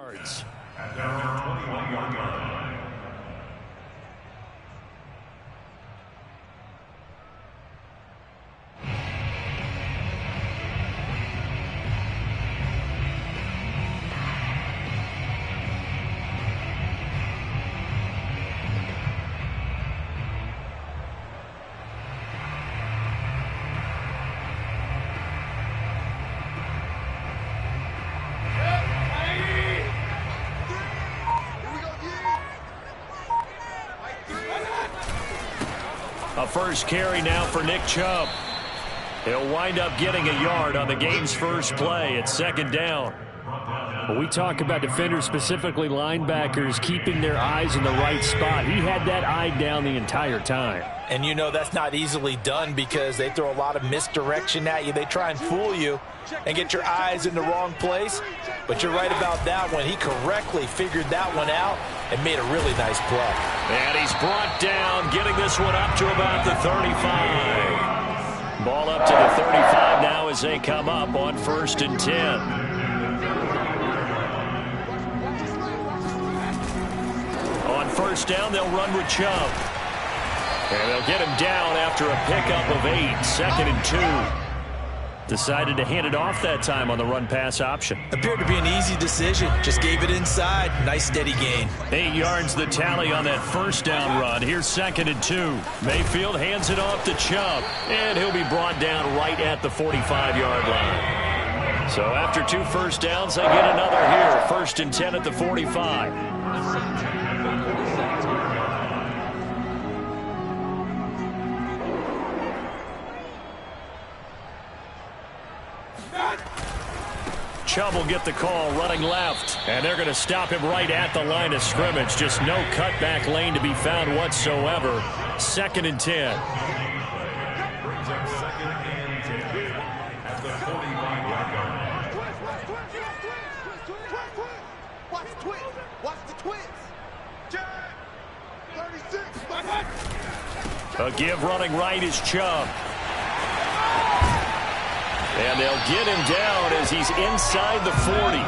yards. A first carry now for Nick Chubb. He'll wind up getting a yard on the game's first play. It's second down. When we talk about defenders, specifically linebackers, keeping their eyes in the right spot, he had that eye down the entire time. And you know that's not easily done because they throw a lot of misdirection at you. They try and fool you and get your eyes in the wrong place. But you're right about that one. He correctly figured that one out and made a really nice play. And he's brought down, getting this one up to about the 35. Ball up to the 35 now as they come up on 1st and 10. On first down, they'll run with Chubb. And they'll get him down after a pickup of 8, 2nd and 2. Decided to hand it off that time on the run-pass option. Appeared to be an easy decision. Just gave it inside. Nice steady gain. 8 yards the tally on that first down run. Here's 2nd and 2. Mayfield hands it off to Chubb. And he'll be brought down right at the 45-yard line. So after 2 first downs, they get another here. 1st and 10 at the 45. Chubb will get the call running left. And they're going to stop him right at the line of scrimmage. Just no cutback lane to be found whatsoever. 2nd and 10. A give running right is Chubb. And they'll get him down as he's inside the 40.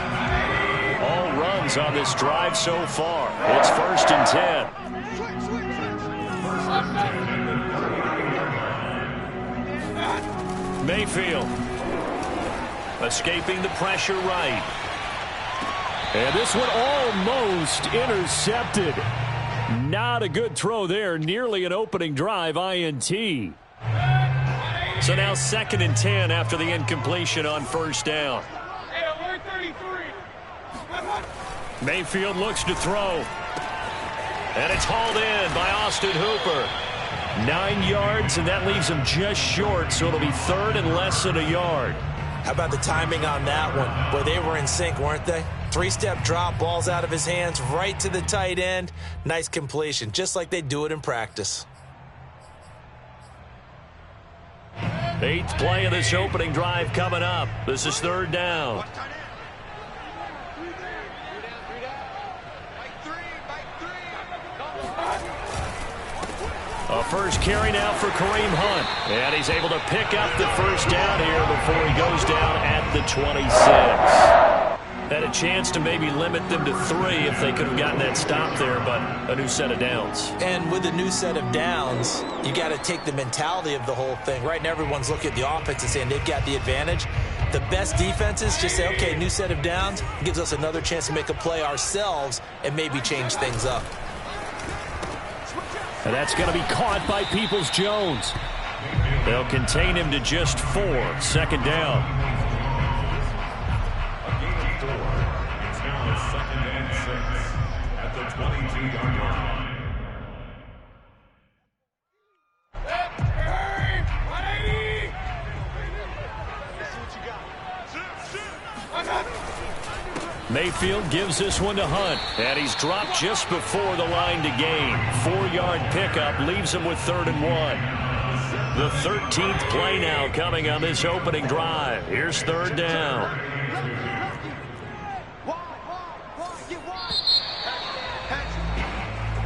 All runs on this drive so far. It's 1st and 10. Mayfield escaping the pressure right. And this one almost intercepted. Not a good throw there. Nearly an opening drive INT. So now 2nd and 10 after the incompletion on first down. Mayfield looks to throw. And it's hauled in by Austin Hooper. 9 yards, and that leaves him just short, so it'll be 3rd and less than a yard. How about the timing on that one? Boy, they were in sync, weren't they? 3-step drop, balls out of his hands, right to the tight end. Nice completion, just like they do it in practice. 8th play of this opening drive coming up. This is 3rd down. A first carry now for Kareem Hunt. And he's able to pick up the first down here before he goes down at the 26. Had a chance to maybe limit them to 3 if they could have gotten that stop there, but a new set of downs. And with a new set of downs, you got to take the mentality of the whole thing. Right now, everyone's looking at the offense and saying they've got the advantage. The best defenses just say, okay, new set of downs, gives us another chance to make a play ourselves and maybe change things up. And that's going to be caught by Peoples-Jones. They'll contain him to just 4. 2nd down. Mayfield gives this one to Hunt. And he's dropped just before the line to gain. 4-yard pickup leaves him with 3rd and 1. The 13th play now coming on this opening drive. Here's 3rd down.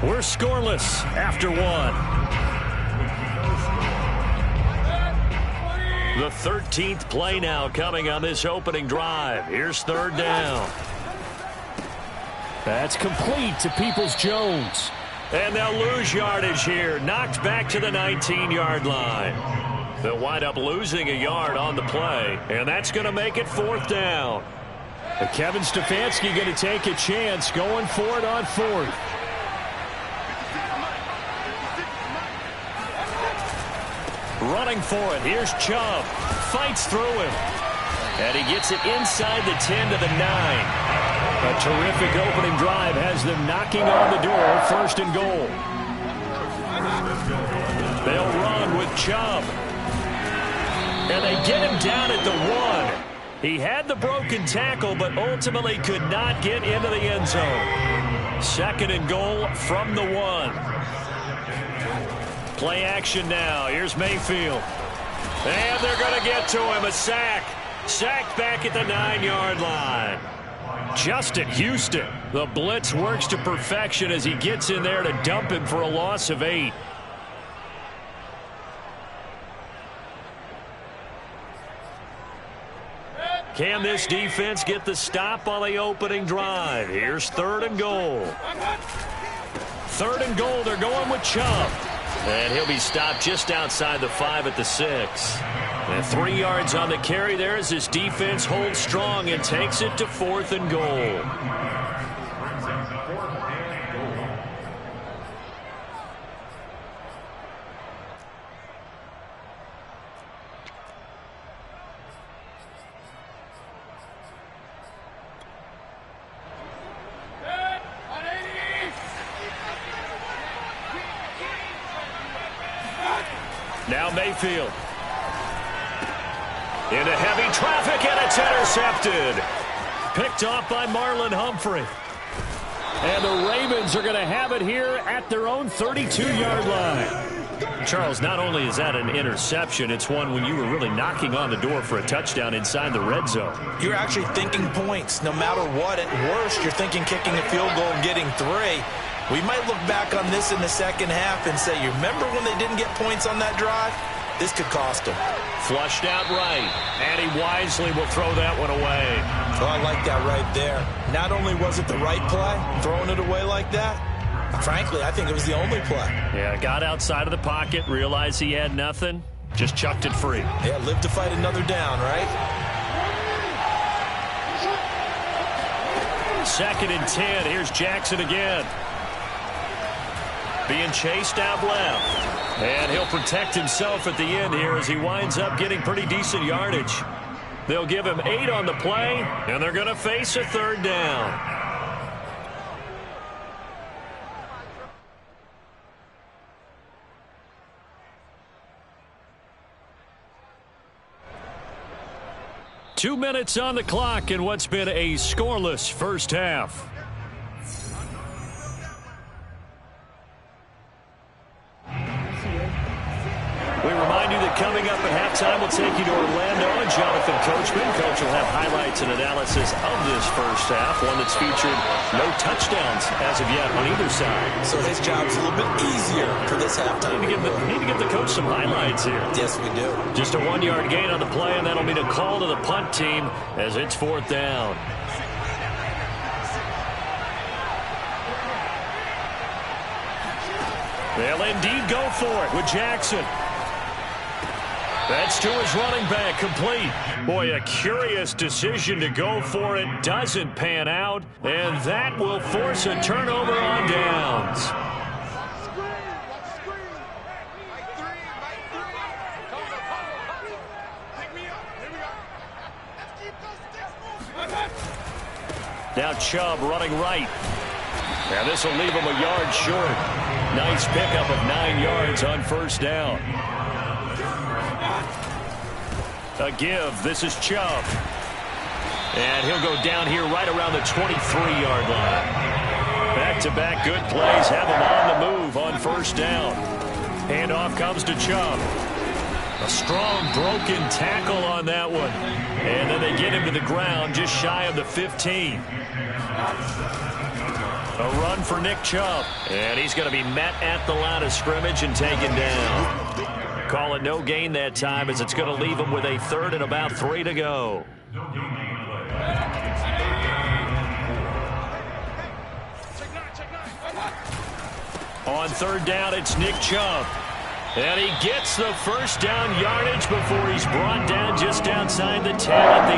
We're scoreless after 1. The 13th play now coming on this opening drive. Here's 3rd down. That's complete to Peoples-Jones. And they'll lose yardage here. Knocked back to the 19-yard line. They'll wind up losing a yard on the play, and that's going to make it 4th down. And Kevin Stefanski going to take a chance going for it on 4th. Running for it. Here's Chubb. Fights through him. And he gets it inside the 10 to the 9. A terrific opening drive has them knocking on the door, 1st and goal. They'll run with Chubb. And they get him down at the 1. He had the broken tackle, but ultimately could not get into the end zone. 2nd and goal from the 1. Play action now. Here's Mayfield. And they're going to get to him. A sack. Sacked back at the 9-yard line. Justin Houston. The blitz works to perfection as he gets in there to dump him for a loss of 8. Can this defense get the stop on the opening drive? Here's 3rd and goal. 3rd and goal. They're going with Chubb. And he'll be stopped just outside the 5 at the 6. And 3 yards on the carry there as this defense holds strong and takes it to 4th and goal. Now Mayfield. Into heavy traffic, and it's intercepted. Picked off by Marlon Humphrey. And the Ravens are going to have it here at their own 32-yard line. Charles, not only is that an interception, it's one when you were really knocking on the door for a touchdown inside the red zone. You're actually thinking points. No matter what, at worst, you're thinking kicking a field goal and getting 3. We might look back on this in the second half and say, you remember when they didn't get points on that drive? This could cost them. Flushed out right, and he wisely will throw that one away. Oh, I like that right there. Not only was it the right play, throwing it away like that, frankly, I think it was the only play. Yeah, got outside of the pocket, realized he had nothing, just chucked it free. Yeah, live to fight another down, right? 2nd and 10. Here's Jackson again. Being chased out left. And he'll protect himself at the end here as he winds up getting pretty decent yardage. They'll give him 8 on the play, and they're going to face a 3rd down. Two minutes on the clock in what's been a scoreless first half. We remind you that coming up at halftime, we'll take you to Orlando and Jonathan Coachman. Coach will have highlights and analysis of this first half, one that's featured no touchdowns as of yet on either side. So his job's a little bit easier for this halftime. Need to give the coach some highlights here. Yes, we do. Just a 1-yard gain on the play, and that'll mean a call to the punt team as it's 4th down. They'll indeed go for it with Jackson. That's to his running back, complete. Boy, a curious decision to go for it. Doesn't pan out, and that will force a turnover on downs. Now Chubb running right. Now this will leave him a yard short. Nice pickup of 9 yards on 1st down. A give. This is Chubb. And he'll go down here right around the 23-yard line. Back-to-back good plays have him on the move on 1st down. Handoff comes to Chubb. A strong broken tackle on that one. And then they get him to the ground just shy of the 15. A run for Nick Chubb. And he's going to be met at the line of scrimmage and taken down. Call it no gain that time as it's going to leave him with a 3rd and about 3 to go. On third down, it's Nick Chubb. And he gets the first down yardage before he's brought down just outside the 10 at the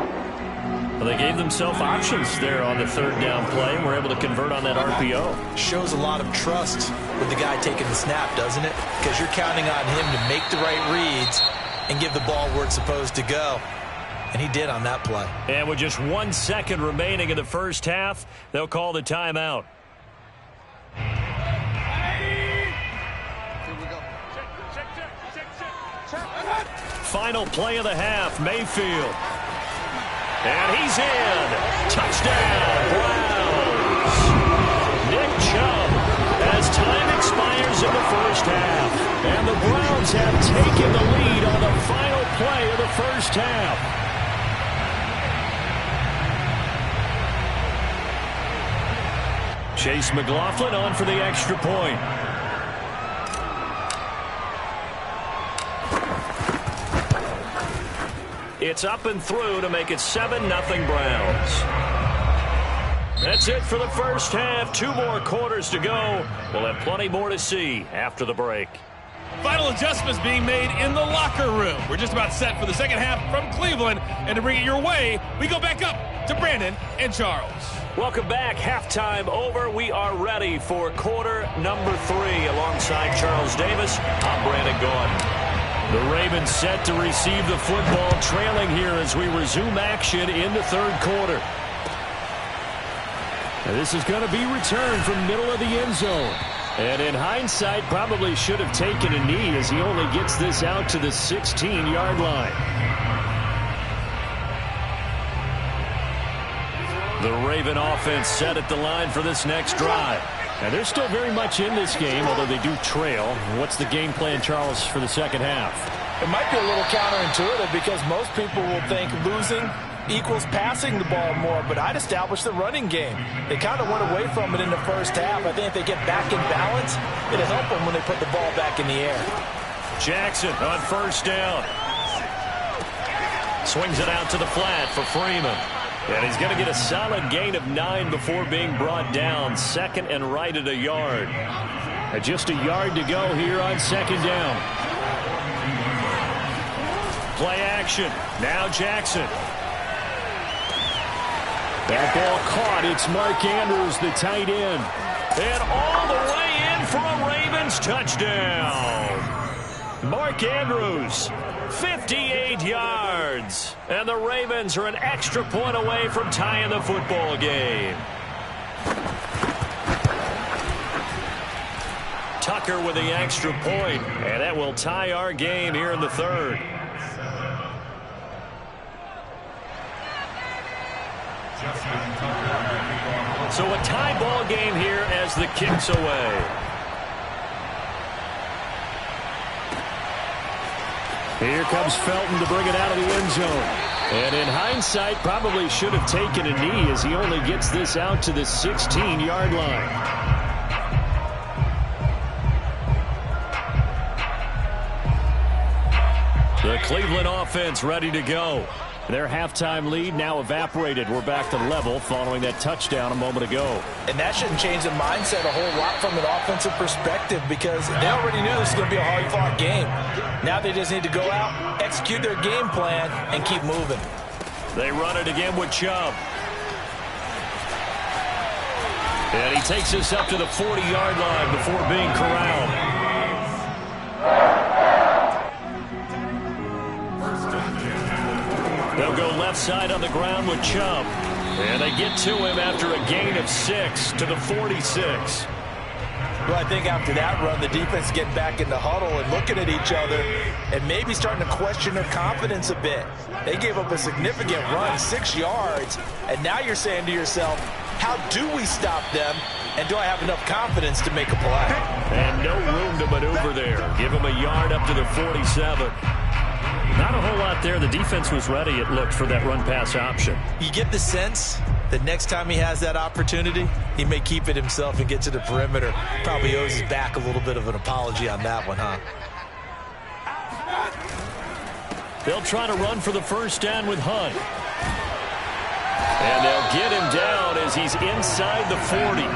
11. Well, they gave themselves options there on the third down play and were able to convert on that RPO. Shows a lot of trust with the guy taking the snap, doesn't it? Because you're counting on him to make the right reads and give the ball where it's supposed to go. And he did on that play. And with just 1 second remaining in the first half, they'll call the timeout. Final play of the half, Mayfield. And he's in. Touchdown, Browns. Nick Chubb as time expires in the first half. And the Browns have taken the lead on the final play of the first half. Chase McLaughlin on for the extra point. It's up and through to make it 7-0 Browns. That's it for the first half. 2 more quarters to go. We'll have plenty more to see after the break. Final adjustments being made in the locker room. We're just about set for the second half from Cleveland. And to bring it your way, we go back up to Brandon and Charles. Welcome back. Halftime over. We are ready for quarter number 3. Alongside Charles Davis, I'm Brandon Gaudin. The Ravens set to receive the football, trailing here as we resume action in the third quarter. And this is going to be returned from middle of the end zone. And in hindsight, probably should have taken a knee as he only gets this out to the 16-yard line. The Raven offense set at the line for this next drive. And they're still very much in this game, although they do trail. What's the game plan, Charles, for the second half? It might be a little counterintuitive because most people will think losing equals passing the ball more, but I'd establish the running game. They kind of went away from it in the first half. I think if they get back in balance, it'll help them when they put the ball back in the air. Jackson on first down. Swings it out to the flat for Freeman. And he's going to get a solid gain of 9 before being brought down. Second and right at a yard. And just a yard to go here on second down. Play action. Now Jackson. That ball caught. It's Mark Andrews, the tight end. And all the way in for a Ravens touchdown. Mark Andrews, 58 yards. And the Ravens are an extra point away from tying the football game. Tucker with the extra point, and that will tie our game here in the third. So a tie ball game here as the kick's away. Here comes Felton to bring it out of the end zone. And in hindsight, probably should have taken a knee as he only gets this out to the 16-yard line. The Cleveland offense ready to go. Their halftime lead now evaporated. We're back to level following that touchdown a moment ago. And that shouldn't change the mindset a whole lot from an offensive perspective because they already knew this was going to be a hard-fought game. Now they just need to go out, execute their game plan, and keep moving. They run it again with Chubb. And he takes us up to the 40-yard line before being corralled. They'll go left side on the ground with Chubb. And they get to him after a gain of 6 to the 46. Well, I think after that run, the defense getting back in the huddle and looking at each other and maybe starting to question their confidence a bit. They gave up a significant run, 6 yards, and now you're saying to yourself, how do we stop them, and do I have enough confidence to make a play? And no room to maneuver there. Give him a yard up to the 47. Not a whole lot there. The defense was ready, it looked, for that run-pass option. You get the sense that next time he has that opportunity, he may keep it himself and get to the perimeter. Probably owes his back a little bit of an apology on that one, huh? They'll try to run for the first down with Hunt. And they'll get him down as he's inside the 40.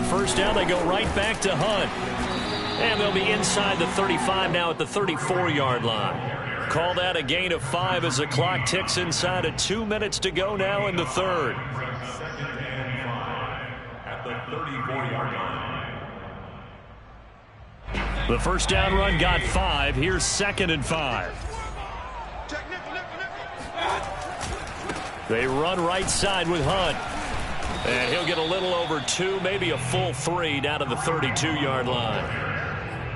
first down, they go right back to Hunt. And they'll be inside the 35 now at the 34-yard line. Call that a gain of 5 as the clock ticks inside of 2 minutes to go now in the third. At the 34-yard line. The first down run got 5. Here's 2nd and 5. They run right side with Hunt. And he'll get a little over 2, maybe a full 3 down to the 32-yard line.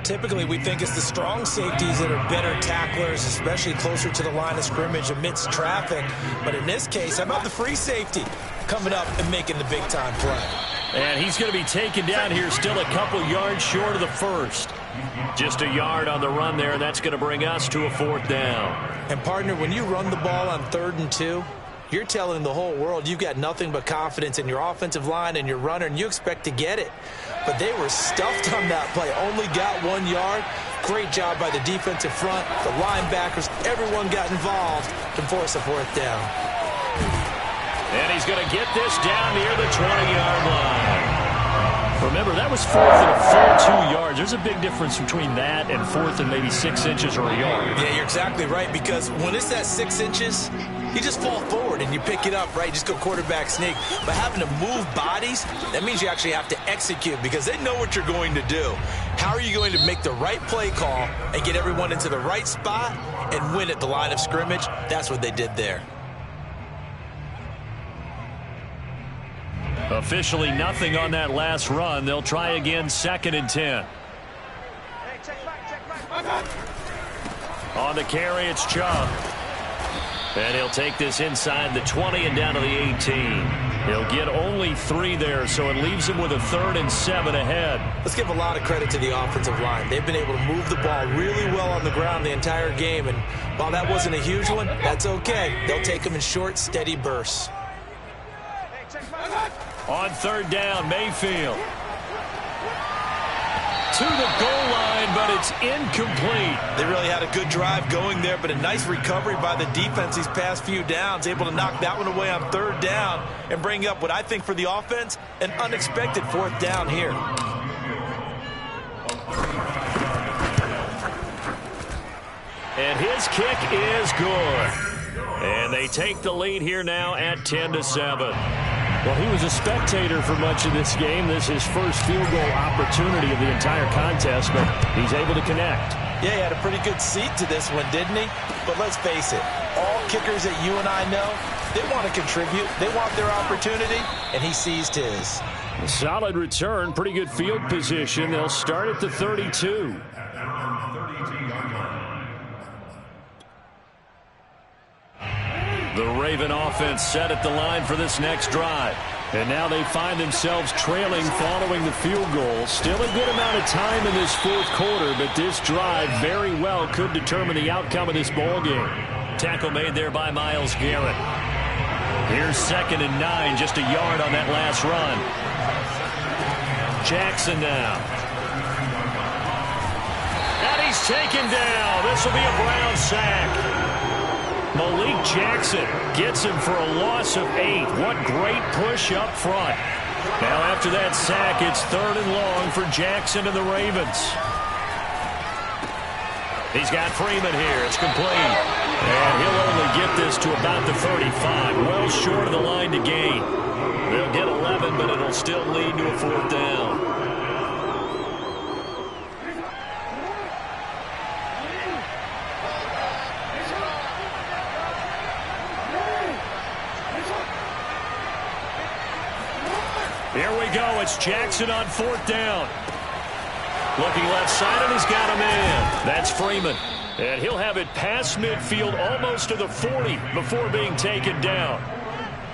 Typically, we think it's the strong safeties that are better tacklers, especially closer to the line of scrimmage amidst traffic. But in this case, how about the free safety coming up and making the big-time play? And he's going to be taken down here, still a couple yards short of the first. Just a yard on the run there, and that's going to bring us to a 4th down. And, partner, when you run the ball on 3rd and 2, you're telling the whole world you've got nothing but confidence in your offensive line and your runner, and you expect to get it. But they were stuffed on that play, only got 1 yard. Great job by the defensive front, the linebackers, everyone got involved to force a 4th down. And he's going to get this down near the 20-yard line. Remember, that was 4th and a full 2 yards. There's a big difference between that and 4th and maybe 6 inches or a yard. Yeah, you're exactly right, because when it's that 6 inches, you just fall forward and you pick it up, right? You just go quarterback sneak. But having to move bodies, that means you actually have to execute because they know what you're going to do. How are you going to make the right play call and get everyone into the right spot and win at the line of scrimmage? That's what they did there. Officially nothing on that last run. They'll try again, 2nd and 10. On the carry, it's Chubb. And he'll take this inside the 20 and down to the 18. He'll get only 3 there, so it leaves him with a 3rd and 7 ahead. Let's give a lot of credit to the offensive line. They've been able to move the ball really well on the ground the entire game, and while that wasn't a huge one, that's okay. They'll take them in short, steady bursts. On 3rd down, Mayfield. To the goal line, but it's incomplete. They really had a good drive going there, but a nice recovery by the defense these past few downs, able to knock that one away on 3rd down and bring up what I think for the offense, an unexpected 4th down here. And his kick is good. And they take the lead here now at 10-7. Well, he was a spectator for much of this game. This is his first field goal opportunity of the entire contest, but he's able to connect. Yeah, he had a pretty good seat to this one, didn't he? But let's face it, all kickers that you and I know, they want to contribute. They want their opportunity, and he seized his. Solid return, pretty good field position. They'll start at the 32. The Raven offense set at the line for this next drive. And now they find themselves trailing following the field goal. Still a good amount of time in this 4th quarter, but this drive very well could determine the outcome of this ball game. Tackle made there by Myles Garrett. Here's 2nd and 9, just a yard on that last run. Jackson now. And he's taken down. This will be a Brown sack. Malik Jackson gets him for a loss of 8. What great push up front. Now after that sack, it's 3rd and long for Jackson and the Ravens. He's got Freeman here. It's complete. And he'll only get this to about the 35. Well short of the line to gain. They'll get 11, but it'll still lead to a 4th down. Here we go. It's Jackson on 4th down. Looking left side, and he's got him in. That's Freeman. And he'll have it past midfield almost to the 40 before being taken down.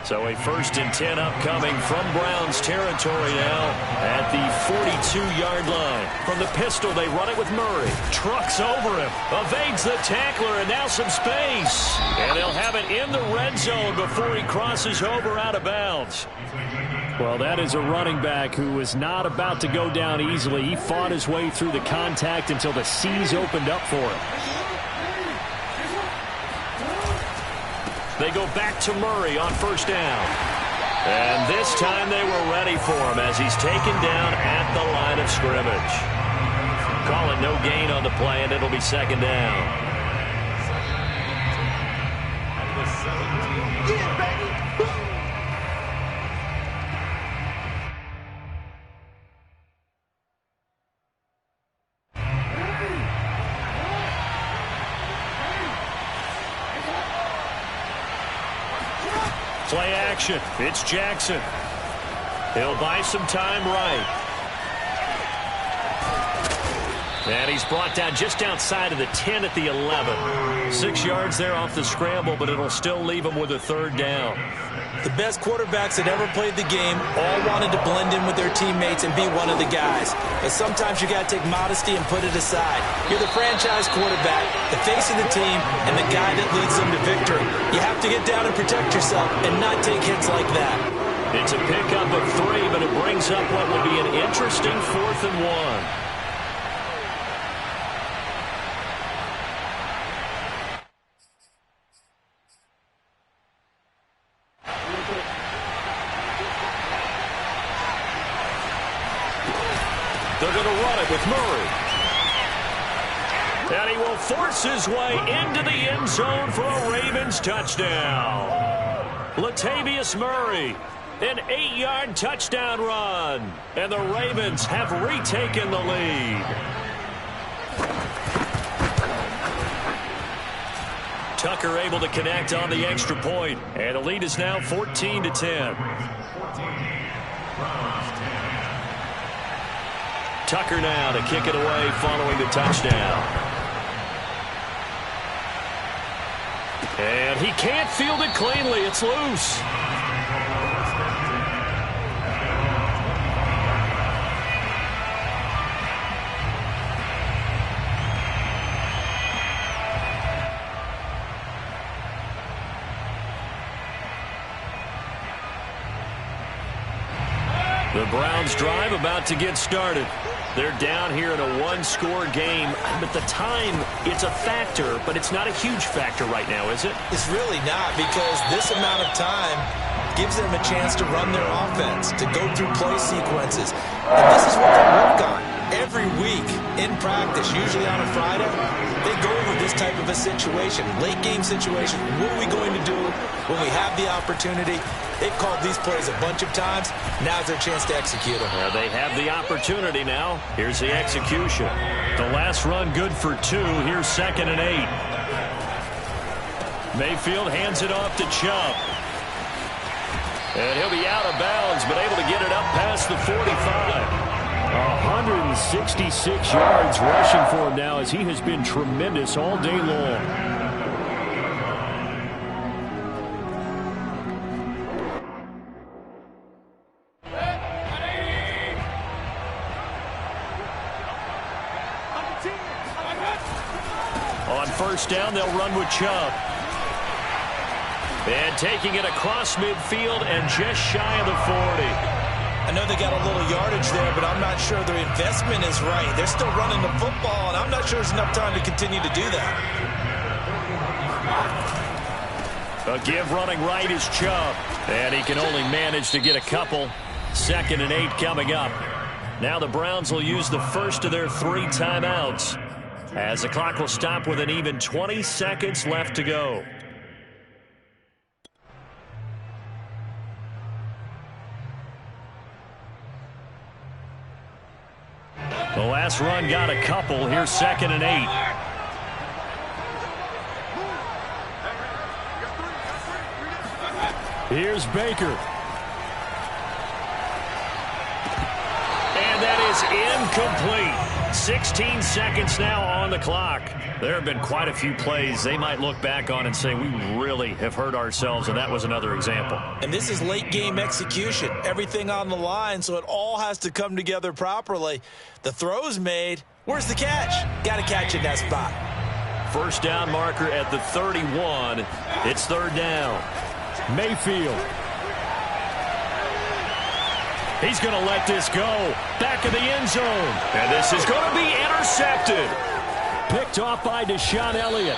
So a 1st and 10 upcoming from Browns territory now at the 42-yard line. From the pistol, they run it with Murray. Trucks over him. Evades the tackler, and now some space. And they'll have it in the red zone before he crosses over out of bounds. Well, that is a running back who was not about to go down easily. He fought his way through the contact until the seas opened up for him. They go back to Murray on 1st down. And this time they were ready for him as he's taken down at the line of scrimmage. Calling no gain on the play, and it'll be second down. Play action. It's Jackson. He'll buy some time right. And he's brought down just outside of the 10 at the 11. 6 yards there off the scramble, but it'll still leave him with a third down. The best quarterbacks that ever played the game all wanted to blend in with their teammates and be one of the guys. But sometimes you got to take modesty and put it aside. You're the franchise quarterback, the face of the team, and the guy that leads them to victory. You have to get down and protect yourself and not take hits like that. It's a pickup of 3, but it brings up what will be an interesting 4th and 1. They're going to run it with Murray. And he will force his way into the end zone for a Ravens touchdown. Latavius Murray, an 8-yard touchdown run. And the Ravens have retaken the lead. Tucker able to connect on the extra point. And the lead is now 14-10. Tucker now to kick it away following the touchdown. And he can't field it cleanly. It's loose. The Browns drive about to get started. They're down here in a one-score game, but the time, it's a factor, but it's not a huge factor right now, is it? It's really not, because this amount of time gives them a chance to run their offense, to go through play sequences. And this is what they work on every week in practice, usually on a Friday. They go over this type of a situation, late-game situation. What are we going to do when we have the opportunity? They've called these plays a bunch of times. Now's their chance to execute them. Well, they have the opportunity now. Here's the execution. The last run good for 2. Here's 2nd and 8. Mayfield hands it off to Chubb. And he'll be out of bounds, but able to get it up past the 45. 166 yards rushing for him now as he has been tremendous all day long. On first down, they'll run with Chubb. And taking it across midfield and just shy of the 40. I know they got a little yardage there, but I'm not sure their investment is right. They're still running the football, and I'm not sure there's enough time to continue to do that. A give running right is Chubb. And he can only manage to get a couple. 2nd and 8 coming up. Now the Browns will use the first of their 3 timeouts, as the clock will stop with an even 20 seconds left to go. The last run got a couple. Here's 2nd and 8. Here's Baker. And that is incomplete. 16 seconds now on the clock. There have been quite a few plays they might look back on and say, we really have hurt ourselves, and that was another example. And this is late-game execution. Everything on the line, so it all has to come together properly. The throw's made. Where's the catch? Got to catch in that spot. First down marker at the 31. It's 3rd down. Mayfield. He's going to let this go. Back of the end zone. And this is going to be intercepted. Picked off by Deshaun Elliott.